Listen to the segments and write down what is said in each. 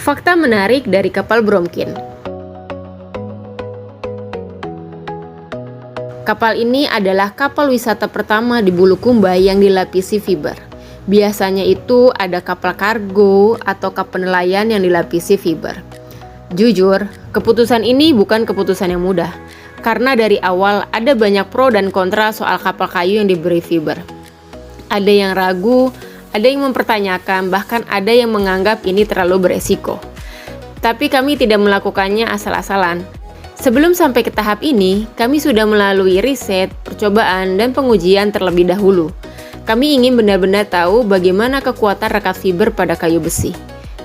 Fakta menarik dari kapal Bromkin. Kapal ini adalah kapal wisata pertama di Bulukumba yang dilapisi fiber. Biasanya itu ada kapal kargo atau kapal nelayan yang dilapisi fiber. Jujur, keputusan ini bukan keputusan yang mudah, karena dari awal ada banyak pro dan kontra soal kapal kayu yang diberi fiber. Ada yang ragu, ada yang mempertanyakan, bahkan ada yang menganggap ini terlalu beresiko. Tapi kami tidak melakukannya asal-asalan. Sebelum sampai ke tahap ini, kami sudah melalui riset, percobaan, dan pengujian terlebih dahulu. Kami ingin benar-benar tahu bagaimana kekuatan rekat fiber pada kayu besi.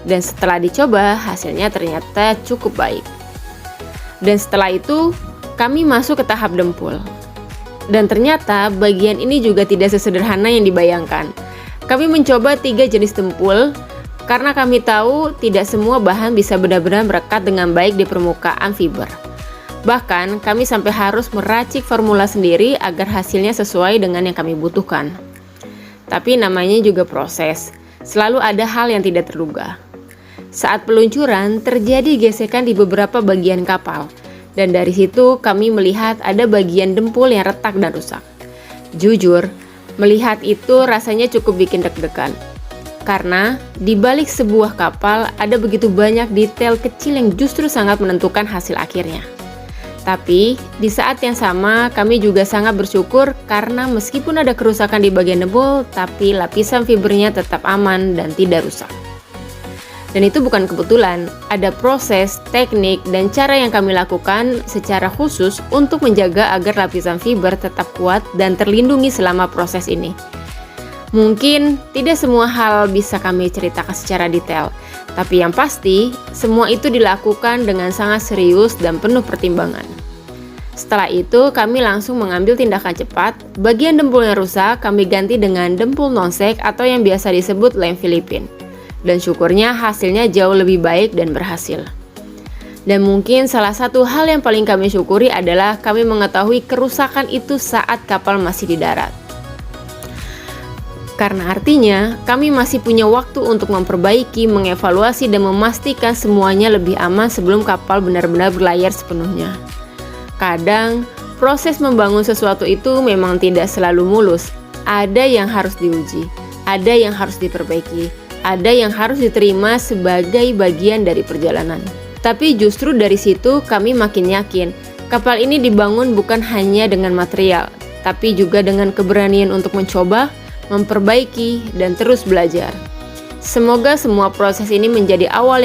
Dan setelah dicoba, hasilnya ternyata cukup baik. Dan setelah itu, kami masuk ke tahap dempul. Dan ternyata bagian ini juga tidak sesederhana yang dibayangkan. Kami mencoba 3 jenis dempul, karena kami tahu tidak semua bahan bisa benar-benar merekat dengan baik di permukaan fiber. Bahkan, kami sampai harus meracik formula sendiri agar hasilnya sesuai dengan yang kami butuhkan. Tapi namanya juga proses, selalu ada hal yang tidak terduga. Saat peluncuran, terjadi gesekan di beberapa bagian kapal, dan dari situ kami melihat ada bagian dempul yang retak dan rusak. Jujur, melihat itu rasanya cukup bikin deg-degan. Karena di balik sebuah kapal ada begitu banyak detail kecil yang justru sangat menentukan hasil akhirnya. Tapi, di saat yang sama kami juga sangat bersyukur karena meskipun ada kerusakan di bagian dempul, tapi lapisan fibernya tetap aman dan tidak rusak. Dan itu bukan kebetulan, ada proses, teknik, dan cara yang kami lakukan secara khusus untuk menjaga agar lapisan fiber tetap kuat dan terlindungi selama proses ini. Mungkin tidak semua hal bisa kami ceritakan secara detail, tapi yang pasti, semua itu dilakukan dengan sangat serius dan penuh pertimbangan. Setelah itu, kami langsung mengambil tindakan cepat. Bagian dempul yang rusak, kami ganti dengan dempul non-sek atau yang biasa disebut lem Filipin. Dan syukurnya hasilnya jauh lebih baik dan berhasil. Dan mungkin salah satu hal yang paling kami syukuri adalah kami mengetahui kerusakan itu saat kapal masih di darat. Karena artinya, kami masih punya waktu untuk memperbaiki, mengevaluasi, dan memastikan semuanya lebih aman sebelum kapal benar-benar berlayar sepenuhnya. Kadang, proses membangun sesuatu itu memang tidak selalu mulus. Ada yang harus diuji, ada yang harus diperbaiki, ada yang harus diterima sebagai bagian dari perjalanan. Tapi justru dari situ kami makin yakin, kapal ini dibangun bukan hanya dengan material, tapi juga dengan keberanian untuk mencoba, memperbaiki, dan terus belajar. Semoga semua proses ini menjadi awal yang